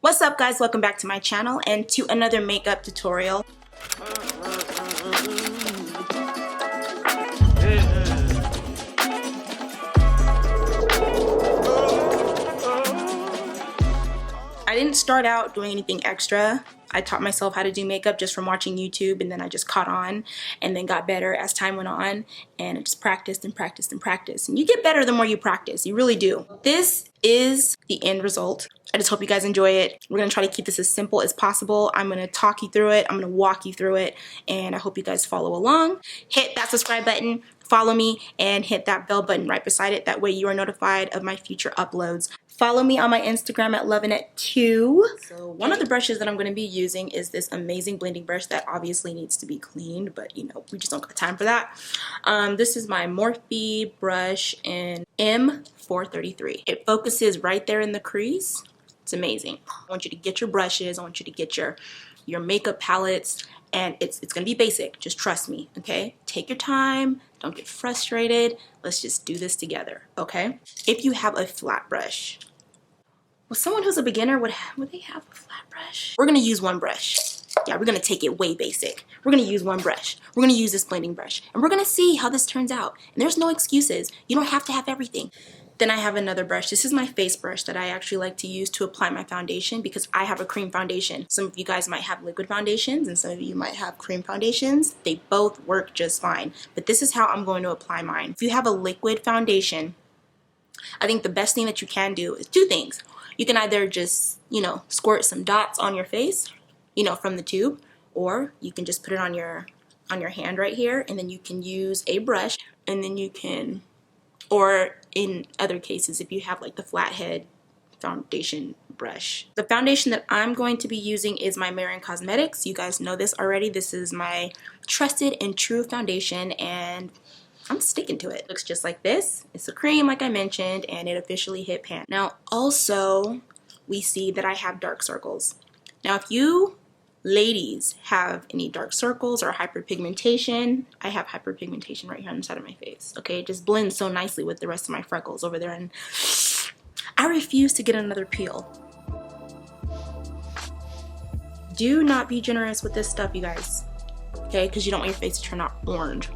What's up guys, welcome back to my channel and to another makeup tutorial. I didn't start out doing anything extra. I taught myself how to do makeup just from watching YouTube, and then I just caught on and then got better as time went on, and I just practiced and practiced and practiced. And you get better the more you practice, you really do. This is the end result. I just hope you guys enjoy it. We're gonna try to keep this as simple as possible. I'm gonna talk you through it, I'm gonna walk you through it, and I hope you guys follow along. Hit that subscribe button, follow me, and hit that bell button right beside it. That way you are notified of my future uploads. Follow me on my Instagram at Annette2. So one of the brushes that I'm going to be using is this amazing blending brush that obviously needs to be cleaned, but you know, we just don't got time for that. This is my Morphe brush in M433. It focuses right there in the crease. It's amazing. I want you to get your brushes, I want you to get your makeup palettes, and it's going to be basic. Just trust me, okay? Take your time. Don't get frustrated. Let's just do this together, okay? If you have a flat brush, well, someone who's a beginner, would they have a flat brush? We're going to use one brush. Yeah, we're going to take it way basic. We're going to use one brush. We're going to use this blending brush, and we're going to see how this turns out. And there's no excuses. You don't have to have everything. Then I have another brush. This is my face brush that I actually like to use to apply my foundation because I have a cream foundation. Some of you guys might have liquid foundations and some of you might have cream foundations. They both work just fine. But this is how I'm going to apply mine. If you have a liquid foundation, I think the best thing that you can do is two things. You can either just, you know, squirt some dots on your face, you know, from the tube, or you can just put it on your hand right here, and then you can use a brush, and then you can, or in other cases, if you have like the flathead foundation brush. The foundation that I'm going to be using is my Maybelline Cosmetics. You guys know this already. This is my trusted and true foundation, and I'm sticking to it. It looks just like this. It's a cream, like I mentioned, and it officially hit pan. Now, also, we see that I have dark circles. Now, if you ladies have any dark circles or hyperpigmentation, I have hyperpigmentation right here on the side of my face, okay? It just blends so nicely with the rest of my freckles over there, and I refuse to get another peel. Do not be generous with this stuff, you guys, okay? Because you don't want your face to turn out orange.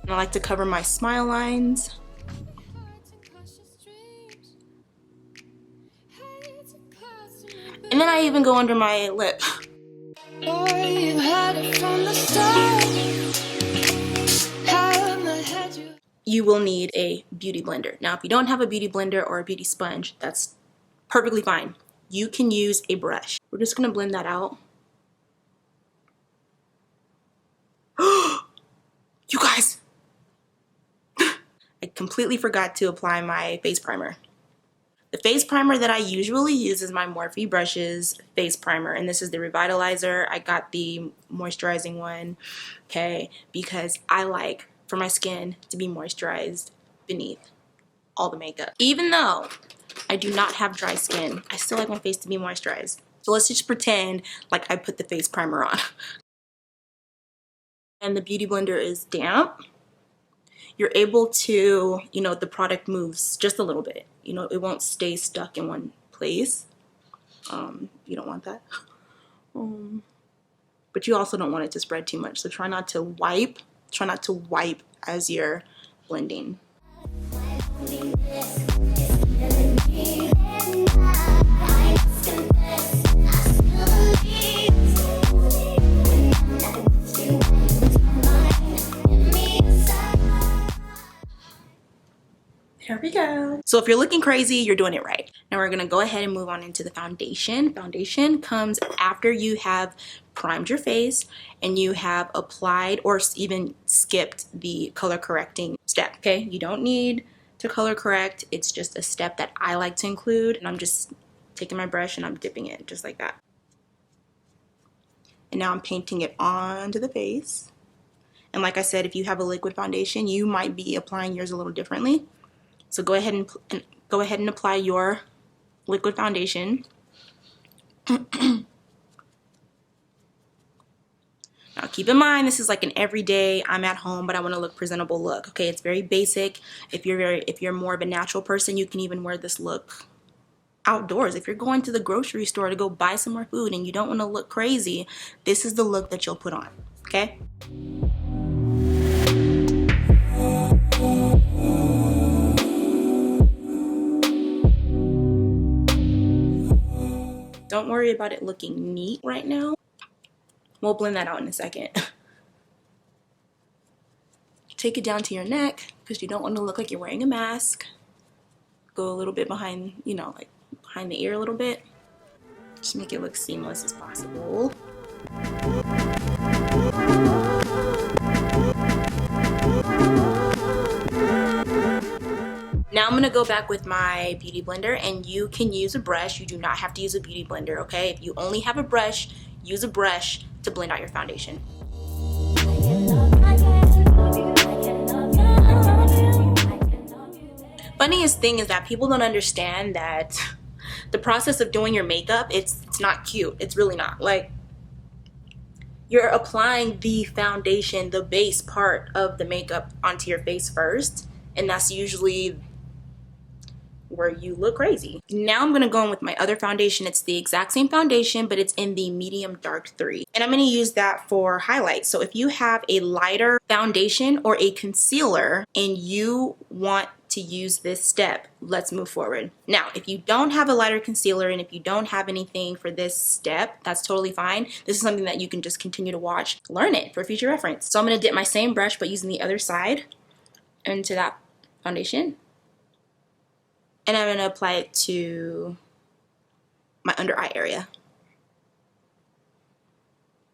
And I like to cover my smile lines. And then I even go under my lip. You will need a beauty blender. Now, if you don't have a beauty blender or a beauty sponge, that's perfectly fine. You can use a brush. We're just gonna blend that out. You guys! I completely forgot to apply my face primer. The face primer that I usually use is my Morphe Brushes face primer, and this is the Revitalizer. I got the moisturizing one, okay, because I like for my skin to be moisturized beneath all the makeup. Even though I do not have dry skin, I still like my face to be moisturized. So let's just pretend like I put the face primer on. And the beauty blender is damp. You're able to, you know, the product moves just a little bit. You know, it won't stay stuck in one place. You don't want that. But you also don't want it to spread too much. So try not to wipe. Try not to wipe as you're blending. There we go. So if you're looking crazy, you're doing it right. Now we're gonna go ahead and move on into the foundation. Foundation comes after you have primed your face and you have applied or even skipped the color correcting step, okay? You don't need to color correct. It's just a step that I like to include, and I'm just taking my brush and I'm dipping it just like that. And now I'm painting it onto the face. And like I said, if you have a liquid foundation, you might be applying yours a little differently. So go ahead and apply your liquid foundation. Now keep in mind, this is like an everyday, I'm at home but I want to look presentable look. Okay, it's very basic. If you're more of a natural person, you can even wear this look outdoors. If you're going to the grocery store to go buy some more food and you don't want to look crazy, this is the look that you'll put on, okay? Don't worry about it looking neat right now. We'll blend that out in a second. Take it down to your neck because you don't want to look like you're wearing a mask. Go a little bit behind, you know, like behind the ear a little bit. Just make it look seamless as possible. Now I'm gonna go back with my beauty blender, and you can use a brush. You do not have to use a beauty blender, okay? If you only have a brush, use a brush to blend out your foundation. Funniest thing is that people don't understand that the process of doing your makeup, it's not cute. It's really not. Like, you're applying the foundation, the base part of the makeup onto your face first, and that's usually where you look crazy. Now I'm gonna go in with my other foundation. It's the exact same foundation, but it's in the medium dark 3. And I'm gonna use that for highlights. So if you have a lighter foundation or a concealer and you want to use this step, let's move forward. Now, if you don't have a lighter concealer and if you don't have anything for this step, that's totally fine. This is something that you can just continue to watch, learn it for future reference. So I'm gonna dip my same brush, but using the other side into that foundation. And I'm gonna apply it to my under eye area.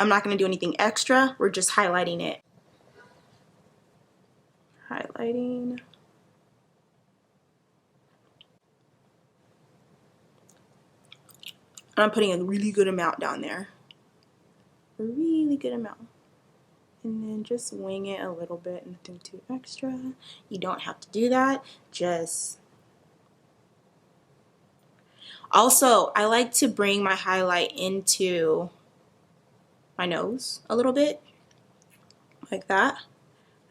I'm not gonna do anything extra. We're just highlighting it. Highlighting. And I'm putting a really good amount down there. A really good amount. And then just wing it a little bit, nothing too extra. You don't have to do that. Just... Also, I like to bring my highlight into my nose a little bit, like that.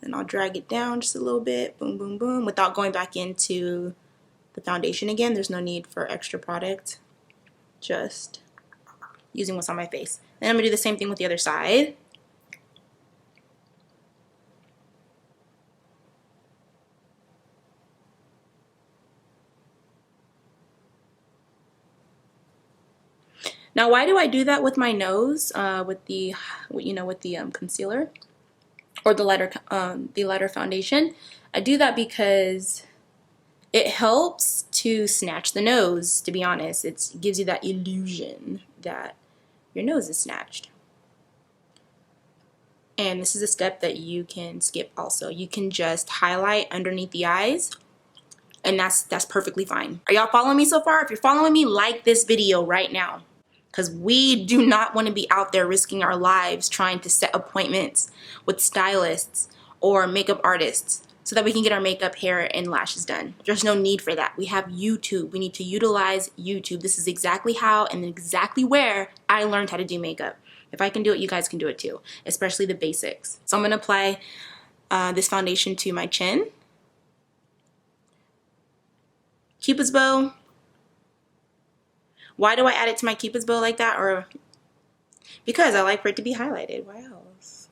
And I'll drag it down just a little bit, boom, boom, boom, without going back into the foundation again. There's no need for extra product, just using what's on my face. Then I'm gonna do the same thing with the other side. Now, why do I do that with my nose, with the concealer or the lighter foundation? I do that because it helps to snatch the nose. To be honest, it gives you that illusion that your nose is snatched. And this is a step that you can skip. Also, you can just highlight underneath the eyes. And that's perfectly fine. Are y'all following me so far? If you're following me, like this video right now. Because we do not want to be out there risking our lives trying to set appointments with stylists or makeup artists so that we can get our makeup, hair, and lashes done. There's no need for that. We have YouTube. We need to utilize YouTube. This is exactly how and exactly where I learned how to do makeup. If I can do it, you guys can do it too, especially the basics. So I'm going to apply this foundation to my chin. Cupid's bow. Why do I add it to my Cupid's bow like that? Or because I like for it to be highlighted. Why else?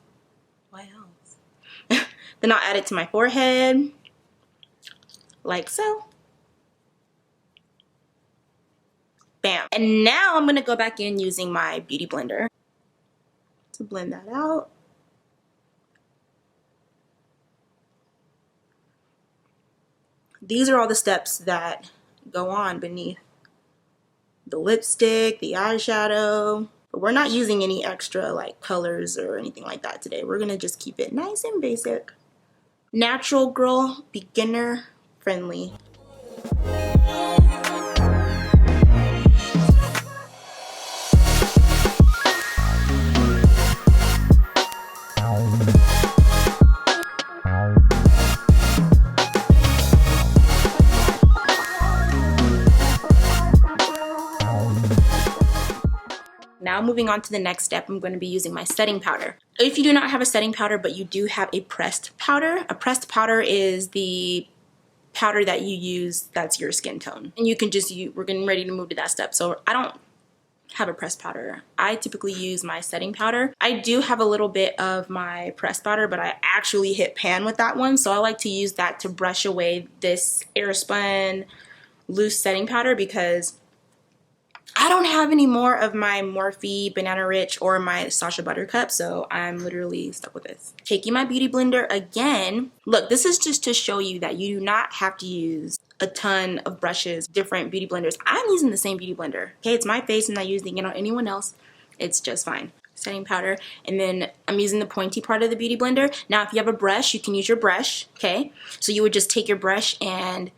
Why else? Then I'll add it to my forehead, like so. Bam. And now I'm gonna go back in using my beauty blender to blend that out. These are all the steps that go on beneath the lipstick, the eyeshadow, but we're not using any extra like colors or anything like that today. We're gonna just keep it nice and basic. Natural girl, beginner friendly. Now moving on to the next step, I'm going to be using my setting powder. If you do not have a setting powder, but you do have a pressed powder is the powder that you use that's your skin tone. And you can just use, we're getting ready to move to that step. So I don't have a pressed powder. I typically use my setting powder. I do have a little bit of my pressed powder, but I actually hit pan with that one. So I like to use that to brush away this Airspun loose setting powder because I don't have any more of my Morphe Banana Rich or my Sacha Buttercup, so I'm literally stuck with this. Taking my beauty blender again. Look, this is just to show you that you do not have to use a ton of brushes, different beauty blenders. I'm using the same beauty blender. Okay, it's my face. I'm not using it on anyone else. It's just fine. Setting powder, and then I'm using the pointy part of the beauty blender. Now, if you have a brush, you can use your brush, okay? So you would just take your brush and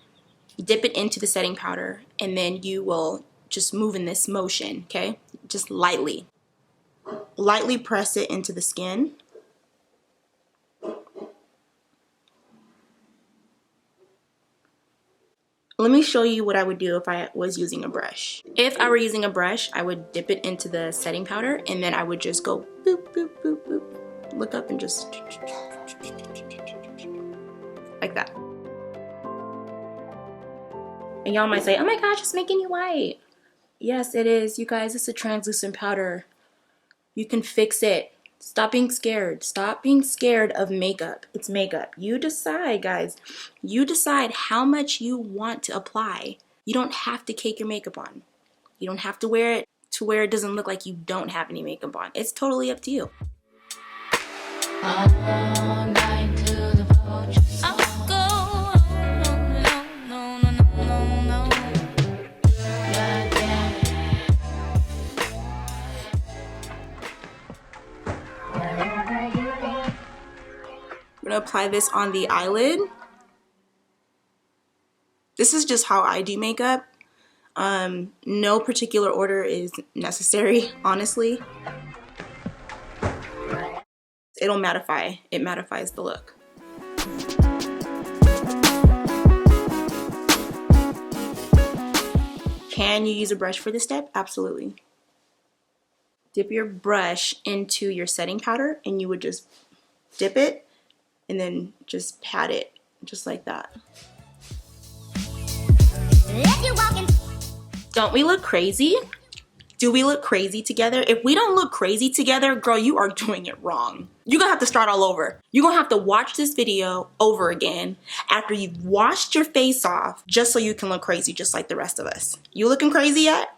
dip it into the setting powder, and then you will just move in this motion, okay? Just lightly. Lightly press it into the skin. Let me show you what I would do if I was using a brush. If I were using a brush, I would dip it into the setting powder, and then I would just go boop, boop, boop, boop. Look up and just like that. And y'all might say, oh my gosh, it's making you white. Yes, it is. You guys, it's a translucent powder. You can fix it. Stop being scared. Stop being scared of makeup. It's makeup. You decide, guys. You decide how much you want to apply. You don't have to cake your makeup on. You don't have to wear it to where it doesn't look like you don't have any makeup on. It's totally up to you. I'm gonna apply this on the eyelid. This is just how I do makeup. No particular order is necessary, honestly. It'll mattify. It mattifies the look. Can you use a brush for this step? Absolutely. Dip your brush into your setting powder, and you would just dip it and then just pat it just like that. Don't we look crazy? Do we look crazy together? If we don't look crazy together, girl, you are doing it wrong. You're gonna have to start all over. You're gonna have to watch this video over again after you've washed your face off just so you can look crazy just like the rest of us. You looking crazy yet?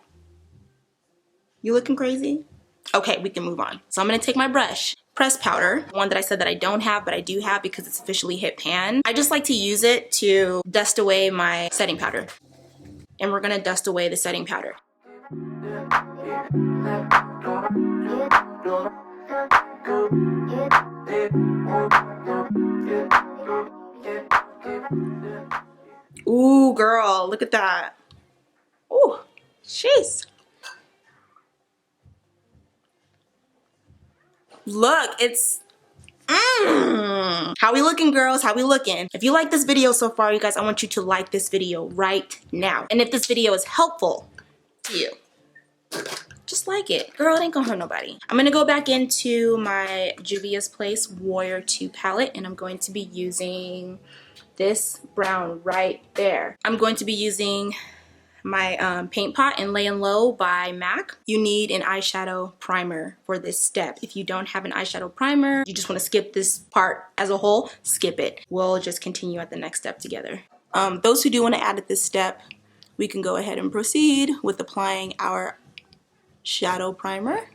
You looking crazy? Okay, we can move on. So I'm gonna take my brush, pressed powder, one that I said that I don't have, but I do have because it's officially hit pan. I just like to use it to dust away my setting powder. And we're gonna dust away the setting powder. Ooh, girl, look at that. Ooh, jeez. Look, it's how we looking, girls? How we looking? If you like this video so far, you guys, I want you to like this video right now. And if this video is helpful to you, just like it. Girl, it ain't gonna hurt nobody. I'm gonna go back into my Juvia's Place Warrior 2 palette, and I'm going to be using this brown right there. I'm going to be using my paint pot in Layin Low by MAC. You need an eyeshadow primer for this step. If you don't have an eyeshadow primer, you just want to skip this part as a whole, skip it. We'll just continue at the next step together. Those who do want to add at this step, we can go ahead and proceed with applying our shadow primer.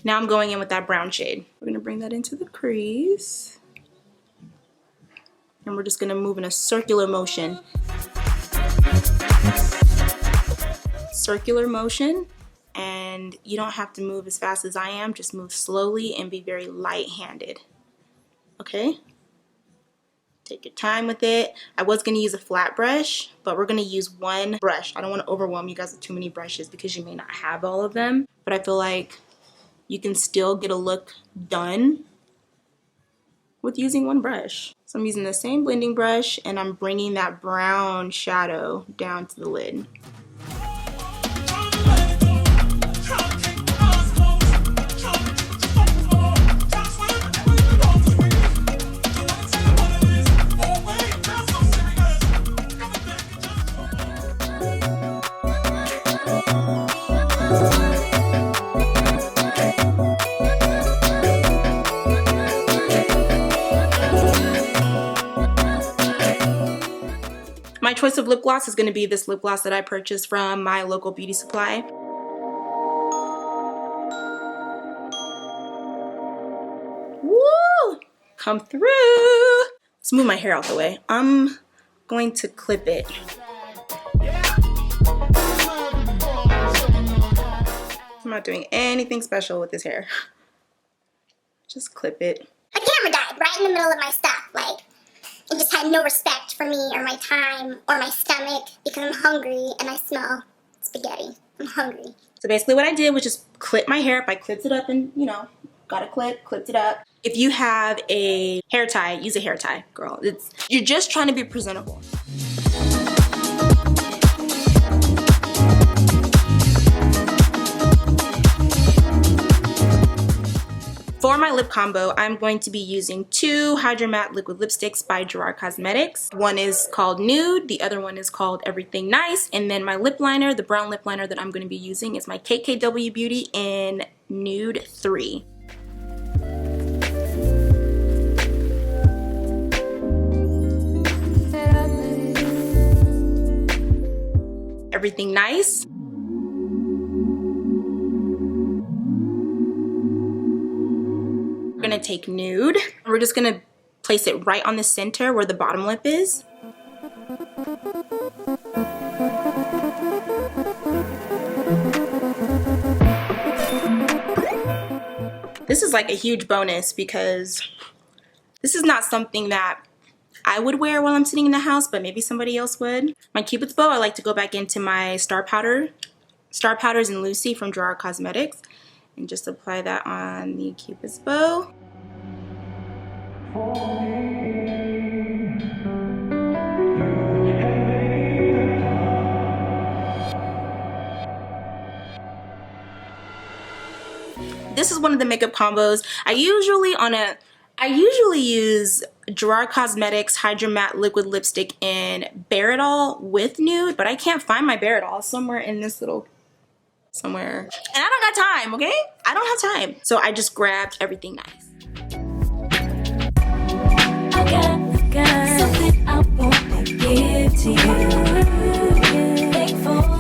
Now I'm going in with that brown shade. We're gonna bring that into the crease. And we're just gonna move in a circular motion. Circular motion, and you don't have to move as fast as I am, just move slowly and be very light-handed, okay? Take your time with it. I was gonna use a flat brush, but we're gonna use one brush. I don't wanna overwhelm you guys with too many brushes because you may not have all of them, but I feel like you can still get a look done with using one brush. So I'm using the same blending brush and I'm bringing that brown shadow down to the lid. My choice of lip gloss is going to be this lip gloss that I purchased from my local beauty supply. Woo! Come through! Let's move my hair out the way. I'm going to clip it. I'm not doing anything special with this hair. Just clip it. A camera died right in the middle of my stuff. Like, it just had no respect for me or my time or my stomach because I'm hungry and I smell spaghetti. I'm hungry. So basically what I did was just clip my hair up. I clipped it up and, you know, got a clip, clipped it up. If you have a hair tie, use a hair tie, girl. You're just trying to be presentable. For my lip combo, I'm going to be using two Hydro Matte liquid lipsticks by Gerard Cosmetics. One is called Nude, the other one is called Everything Nice, and then my lip liner, the brown lip liner that I'm going to be using is my KKW Beauty in Nude 3. Everything Nice. We're gonna take Nude. We're just gonna place it right on the center where the bottom lip is. This is like a huge bonus because this is not something that I would wear while I'm sitting in the house, but maybe somebody else would. My Cupid's bow, I like to go back into my Star Powders in Lucy from Gerard Cosmetics and just apply that on the Cupid's bow. This is one of the makeup combos. I usually use Gerard Cosmetics Hydro Matte Liquid Lipstick in Bare It All with Nude, but I can't find my Bare It All somewhere in this little somewhere. And I don't got time, okay? I don't have time. So I just grabbed Everything Nice. I got something I want to give to you. Thankful.